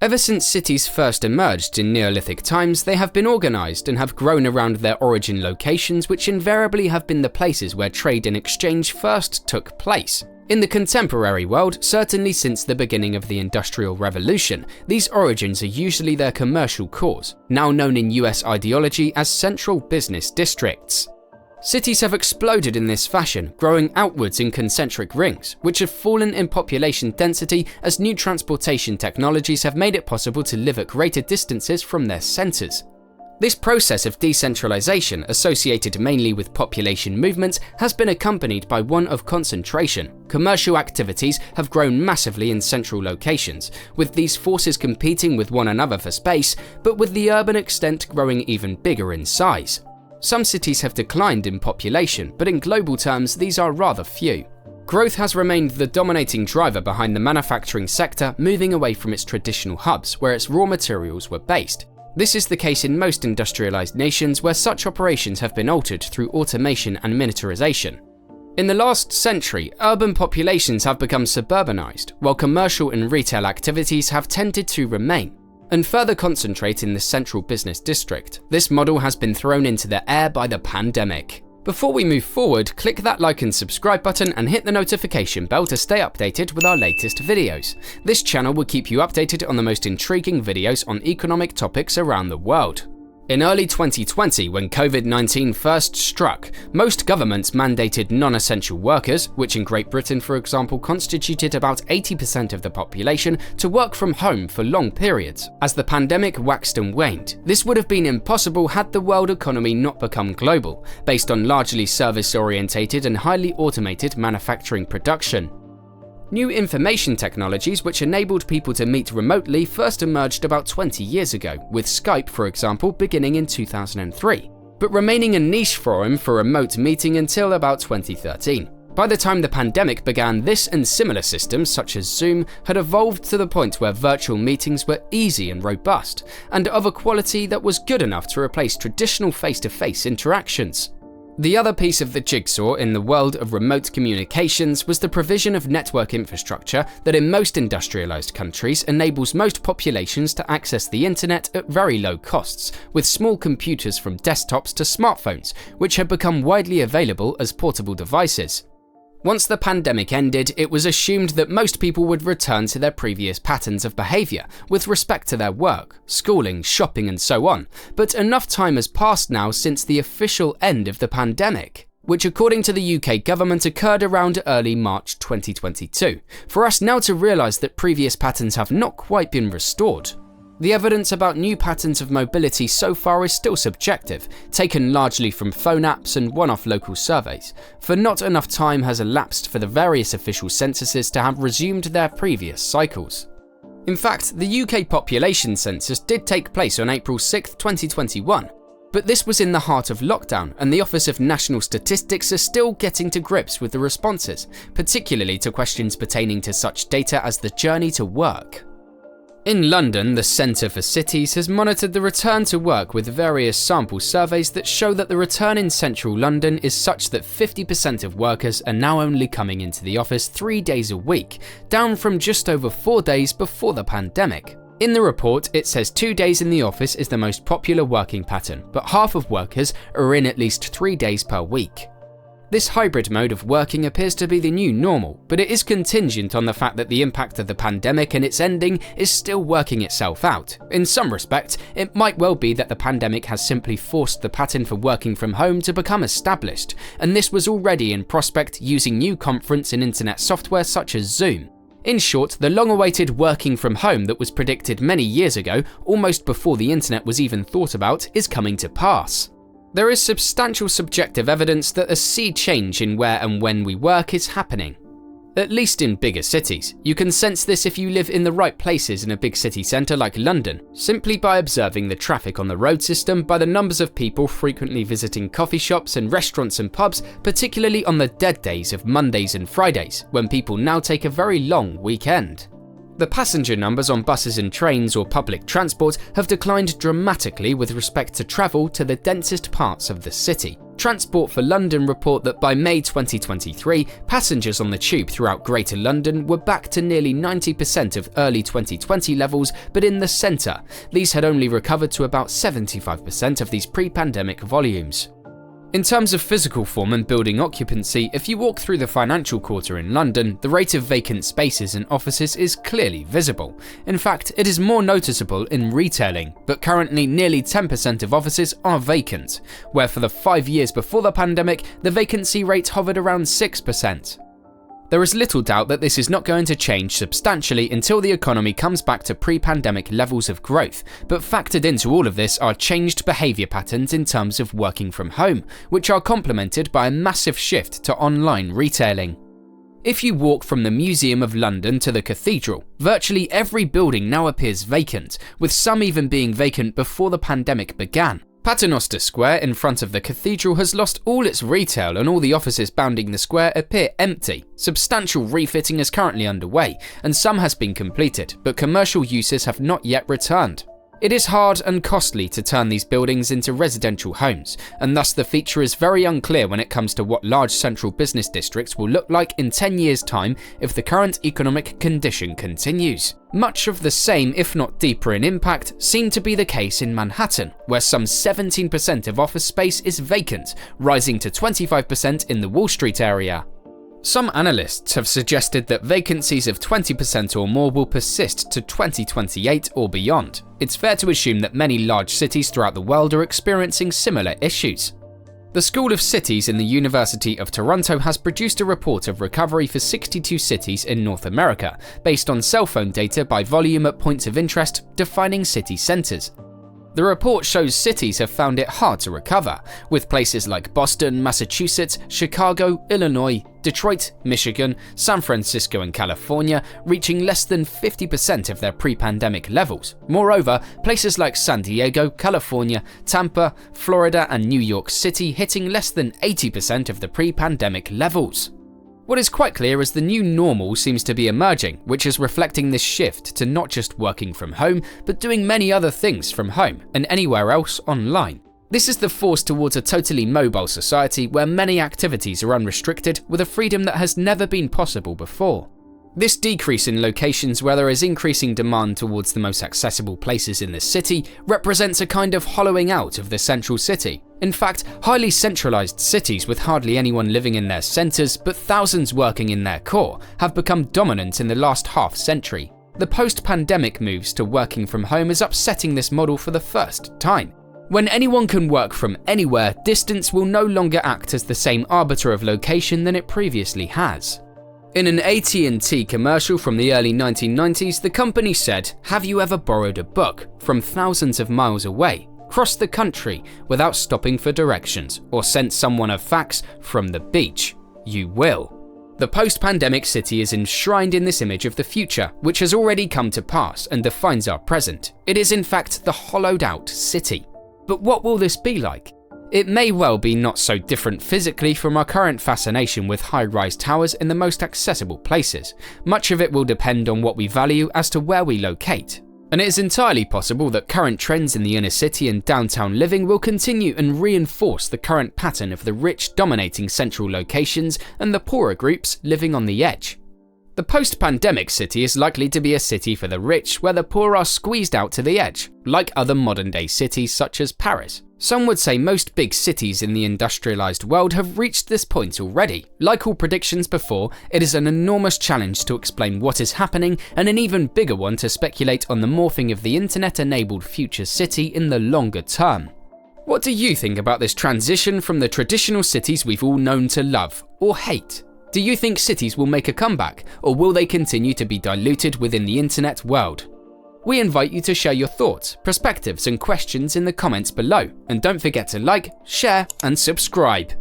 Ever since cities first emerged in Neolithic times, they have been organized and have grown around their origin locations, which invariably have been the places where trade and exchange first took place. In the contemporary world, certainly since the beginning of the Industrial Revolution, these origins are usually their commercial cores, now known in US ideology as central business districts. Cities have exploded in this fashion, growing outwards in concentric rings, which have fallen in population density as new transportation technologies have made it possible to live at greater distances from their centers. This process of decentralization, associated mainly with population movements, has been accompanied by one of concentration. Commercial activities have grown massively in central locations, with these forces competing with one another for space, but with the urban extent growing even bigger in size. Some cities have declined in population, but in global terms, these are rather few. Growth has remained the dominating driver behind the manufacturing sector, moving away from its traditional hubs, where its raw materials were based. This is the case in most industrialized nations, where such operations have been altered through automation and miniaturization. In the last century, urban populations have become suburbanized, while commercial and retail activities have tended to remain and further concentrate in the central business district. This model has been thrown into the air by the pandemic. Before we move forward, click that like and subscribe button and hit the notification bell to stay updated with our latest videos. This channel will keep you updated on the most intriguing videos on economic topics around the world. In early 2020, when COVID-19 first struck, most governments mandated non-essential workers, which in Great Britain, for example, constituted about 80% of the population, to work from home for long periods. As the pandemic waxed and waned, this would have been impossible had the world economy not become global, based on largely service-orientated and highly automated manufacturing production. New information technologies which enabled people to meet remotely first emerged about 20 years ago, with Skype, for example, beginning in 2003, but remaining a niche forum for remote meeting until about 2013. By the time the pandemic began, this and similar systems, such as Zoom, had evolved to the point where virtual meetings were easy and robust, and of a quality that was good enough to replace traditional face-to-face interactions. The other piece of the jigsaw in the world of remote communications was the provision of network infrastructure that in most industrialized countries enables most populations to access the internet at very low costs, with small computers from desktops to smartphones, which had become widely available as portable devices. Once the pandemic ended, it was assumed that most people would return to their previous patterns of behavior with respect to their work, schooling, shopping, and so on, but enough time has passed now since the official end of the pandemic, which according to the UK government occurred around early March 2022, for us now to realise that previous patterns have not quite been restored. The evidence about new patterns of mobility so far is still subjective, taken largely from phone apps and one-off local surveys, for not enough time has elapsed for the various official censuses to have resumed their previous cycles. In fact, the UK population census did take place on April 6, 2021, but this was in the heart of lockdown, and the Office of National Statistics are still getting to grips with the responses, particularly to questions pertaining to such data as the journey to work. In London, the Centre for Cities has monitored the return to work with various sample surveys that show that the return in central London is such that 50% of workers are now only coming into the office 3 days a week, down from just over 4 days before the pandemic. In the report, it says 2 days in the office is the most popular working pattern, but half of workers are in at least 3 days per week. This hybrid mode of working appears to be the new normal, but it is contingent on the fact that the impact of the pandemic and its ending is still working itself out. In some respects, it might well be that the pandemic has simply forced the pattern for working from home to become established, and this was already in prospect using new conference and internet software such as Zoom. In short, the long-awaited working from home that was predicted many years ago, almost before the internet was even thought about, is coming to pass. There is substantial subjective evidence that a sea change in where and when we work is happening. At least in bigger cities. You can sense this if you live in the right places in a big city centre like London, simply by observing the traffic on the road system, by the numbers of people frequently visiting coffee shops and restaurants and pubs, particularly on the dead days of Mondays and Fridays, when people now take a very long weekend. The passenger numbers on buses and trains or public transport have declined dramatically with respect to travel to the densest parts of the city. Transport for London report that by May 2023, passengers on the tube throughout Greater London were back to nearly 90% of early 2020 levels, but in the centre, these had only recovered to about 75% of these pre-pandemic volumes. In terms of physical form and building occupancy, if you walk through the financial quarter in London, the rate of vacant spaces and offices is clearly visible. In fact, it is more noticeable in retailing, but currently nearly 10% of offices are vacant, where for the 5 years before the pandemic, the vacancy rate hovered around 6%. There is little doubt that this is not going to change substantially until the economy comes back to pre-pandemic levels of growth, but factored into all of this are changed behaviour patterns in terms of working from home, which are complemented by a massive shift to online retailing. If you walk from the Museum of London to the Cathedral, virtually every building now appears vacant, with some even being vacant before the pandemic began. Paternoster Square in front of the cathedral has lost all its retail and all the offices bounding the square appear empty. Substantial refitting is currently underway and some has been completed, but commercial uses have not yet returned. It is hard and costly to turn these buildings into residential homes, and thus the future is very unclear when it comes to what large central business districts will look like in 10 years' time if the current economic condition continues. Much of the same, if not deeper in impact, seem to be the case in Manhattan, where some 17% of office space is vacant, rising to 25% in the Wall Street area. Some analysts have suggested that vacancies of 20% or more will persist to 2028 or beyond. It's fair to assume that many large cities throughout the world are experiencing similar issues. The School of Cities in the University of Toronto has produced a report of recovery for 62 cities in North America, based on cell phone data by volume at points of interest, defining city centres. The report shows cities have found it hard to recover, with places like Boston, Massachusetts, Chicago, Illinois, Detroit, Michigan, San Francisco and California reaching less than 50% of their pre-pandemic levels. Moreover, places like San Diego, California, Tampa, Florida and New York City hitting less than 80% of the pre-pandemic levels. What is quite clear is the new normal seems to be emerging, which is reflecting this shift to not just working from home, but doing many other things from home and anywhere else online. This is the force towards a totally mobile society where many activities are unrestricted with a freedom that has never been possible before. This decrease in locations where there is increasing demand towards the most accessible places in the city represents a kind of hollowing out of the central city. In fact, highly centralized cities with hardly anyone living in their centers but thousands working in their core have become dominant in the last half-century. The post-pandemic moves to working from home is upsetting this model for the first time. When anyone can work from anywhere, distance will no longer act as the same arbiter of location than it previously has. In an AT&T commercial from the early 1990s, the company said, "Have you ever borrowed a book from thousands of miles away, crossed the country without stopping for directions, or sent someone a fax from the beach? You will." The post-pandemic city is enshrined in this image of the future, which has already come to pass and defines our present. It is in fact the hollowed-out city. But what will this be like? It may well be not so different physically from our current fascination with high-rise towers in the most accessible places. Much of it will depend on what we value as to where we locate. And it is entirely possible that current trends in the inner city and downtown living will continue and reinforce the current pattern of the rich dominating central locations and the poorer groups living on the edge. The post-pandemic city is likely to be a city for the rich where the poor are squeezed out to the edge, like other modern-day cities such as Paris. Some would say most big cities in the industrialized world have reached this point already. Like all predictions before, it is an enormous challenge to explain what is happening and an even bigger one to speculate on the morphing of the internet-enabled future city in the longer term. What do you think about this transition from the traditional cities we've all known to love or hate? Do you think cities will make a comeback, or will they continue to be diluted within the internet world? We invite you to share your thoughts, perspectives and questions in the comments below, and don't forget to like, share and subscribe.